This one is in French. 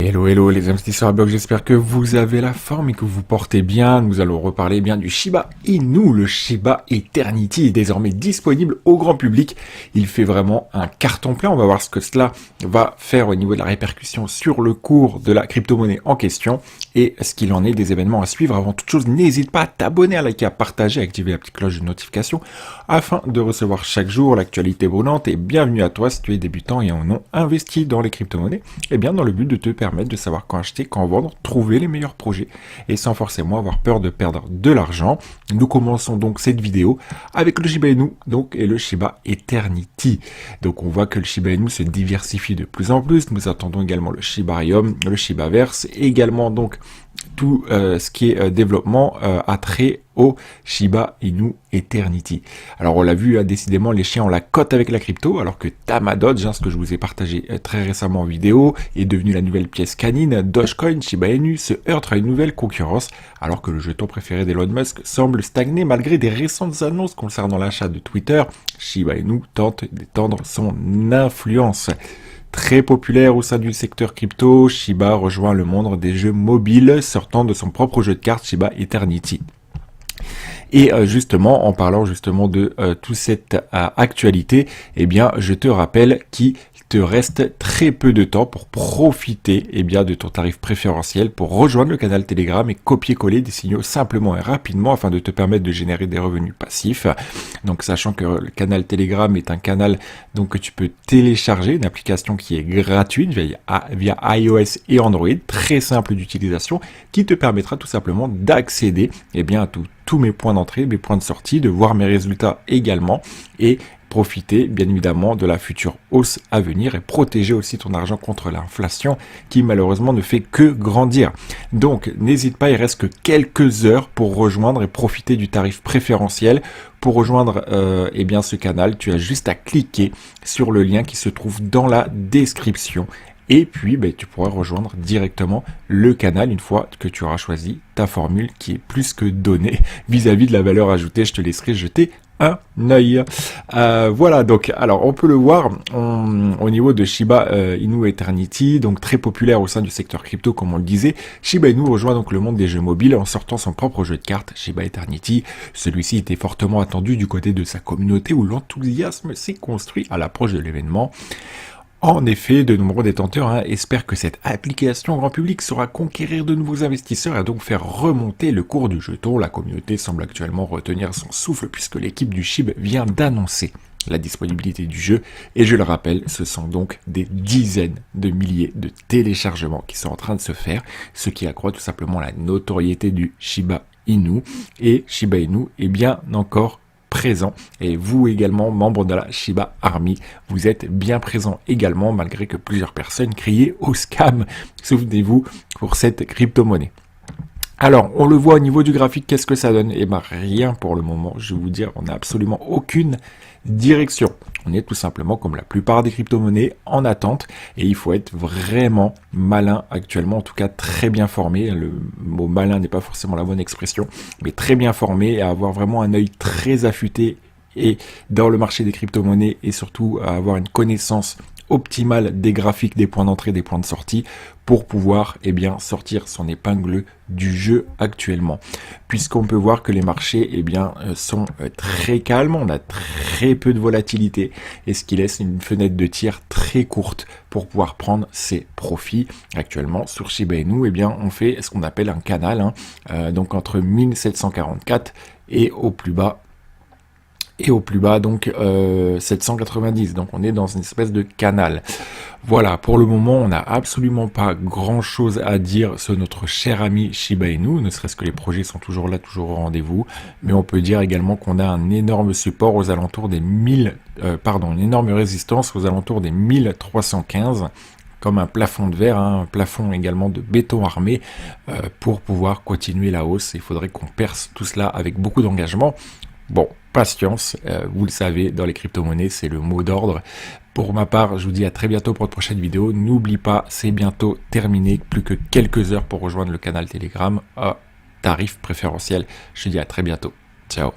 Hello, hello les investisseurs à bloc, j'espère que vous avez la forme et que vous portez bien. Nous allons reparler bien du Shiba Inu. Le Shiba Eternity est désormais disponible au grand public. Il fait vraiment un carton plein. On va voir ce que cela va faire au niveau de la répercussion sur le cours de la crypto-monnaie en question et ce qu'il en est des événements à suivre. Avant toute chose, n'hésite pas à t'abonner, à liker, à partager, à activer la petite cloche de notification afin de recevoir chaque jour l'actualité brûlante. Et bienvenue à toi si tu es débutant et en non investi dans les crypto-monnaies, et bien dans le but de te permettre de savoir quand acheter, quand vendre, trouver les meilleurs projets et sans forcément avoir peur de perdre de l'argent. Nous commençons donc cette vidéo avec le Shiba Inu donc, et le Shiba Eternity. Donc on voit que le Shiba Inu se diversifie de plus en plus. Nous attendons également le Shibarium, le Shibaverse, et également donc tout ce qui est développement a trait au Shiba Inu Eternity. Alors on l'a vu, hein, décidément les chiens ont la cote avec la crypto, alors que Tamadodge, hein, ce que je vous ai partagé très récemment en vidéo, est devenu la nouvelle pièce canine. Dogecoin, Shiba Inu se heurte à une nouvelle concurrence, alors que le jeton préféré d'Elon Musk semble stagner malgré des récentes annonces concernant l'achat de Twitter. Shiba Inu tente d'étendre son influence. Très populaire au sein du secteur crypto, Shiba rejoint le monde des jeux mobiles, sortant de son propre jeu de cartes Shiba Eternity. Et justement, en parlant justement de toute cette actualité, eh bien, je te rappelle qu'il te reste très peu de temps pour profiter de ton tarif préférentiel, pour rejoindre le canal Telegram et copier-coller des signaux simplement et rapidement afin de te permettre de générer des revenus passifs. Donc, sachant que le canal Telegram est un canal donc que tu peux télécharger, une application qui est gratuite via iOS et Android, très simple d'utilisation, qui te permettra tout simplement d'accéder à tous mes points d'entrée, mes points de sortie, de voir mes résultats également et profiter bien évidemment de la future hausse à venir et protéger aussi ton argent contre l'inflation qui malheureusement ne fait que grandir. Donc n'hésite pas, il reste que quelques heures pour rejoindre et profiter du tarif préférentiel. Pour rejoindre ce canal, tu as juste à cliquer sur le lien qui se trouve dans la description. Et puis, tu pourras rejoindre directement le canal une fois que tu auras choisi ta formule qui est plus que donnée vis-à-vis de la valeur ajoutée. Je te laisserai jeter un œil. Voilà, donc, alors, on peut le voir au niveau de Shiba Inu Eternity, donc très populaire au sein du secteur crypto, comme on le disait. Shiba Inu rejoint donc le monde des jeux mobiles en sortant son propre jeu de cartes, Shiba Eternity. Celui-ci était fortement attendu du côté de sa communauté où l'enthousiasme s'est construit à l'approche de l'événement. En effet, de nombreux détenteurs espèrent que cette application grand public saura conquérir de nouveaux investisseurs et donc faire remonter le cours du jeton. La communauté semble actuellement retenir son souffle puisque l'équipe du SHIB vient d'annoncer la disponibilité du jeu. Et je le rappelle, ce sont donc des dizaines de milliers de téléchargements qui sont en train de se faire, ce qui accroît tout simplement la notoriété du Shiba Inu. Et Shiba Inu est bien encore présent, et vous également, membre de la Shiba Army, vous êtes bien présent également, malgré que plusieurs personnes criaient au scam, souvenez-vous, pour cette crypto-monnaie. Alors, on le voit au niveau du graphique, qu'est-ce que ça donne? Eh bien, rien pour le moment, je vais vous dire, on n'a absolument aucune direction. On est tout simplement, comme la plupart des crypto-monnaies, en attente, et il faut être vraiment malin actuellement, en tout cas très bien formé. Le mot malin n'est pas forcément la bonne expression, mais très bien formé, et avoir vraiment un œil très affûté et dans le marché des crypto-monnaies, et surtout à avoir une connaissance optimale des graphiques, des points d'entrée, des points de sortie, pour pouvoir sortir son épingle du jeu actuellement. Puisqu'on peut voir que les marchés sont très calmes, on a très peu de volatilité, et ce qui laisse une fenêtre de tir très courte pour pouvoir prendre ses profits. Actuellement, sur Shiba Inu, on fait ce qu'on appelle un canal, donc entre 1744 et au plus bas, donc 790, donc on est dans une espèce de canal. Voilà, pour le moment on n'a absolument pas grand chose à dire sur notre cher ami Shiba Inu, ne serait-ce que les projets sont toujours là, toujours au rendez-vous, mais on peut dire également qu'on a un énorme support aux alentours des une énorme résistance aux alentours des 1315, comme un plafond de verre, un plafond également de béton armé, pour pouvoir continuer la hausse. Il faudrait qu'on perce tout cela avec beaucoup d'engagement. Bon, patience, vous le savez, dans les crypto-monnaies, c'est le mot d'ordre. Pour ma part, je vous dis à très bientôt pour une prochaine vidéo. N'oublie pas, c'est bientôt terminé, plus que quelques heures pour rejoindre le canal Telegram à tarif préférentiel. Je te dis à très bientôt. Ciao.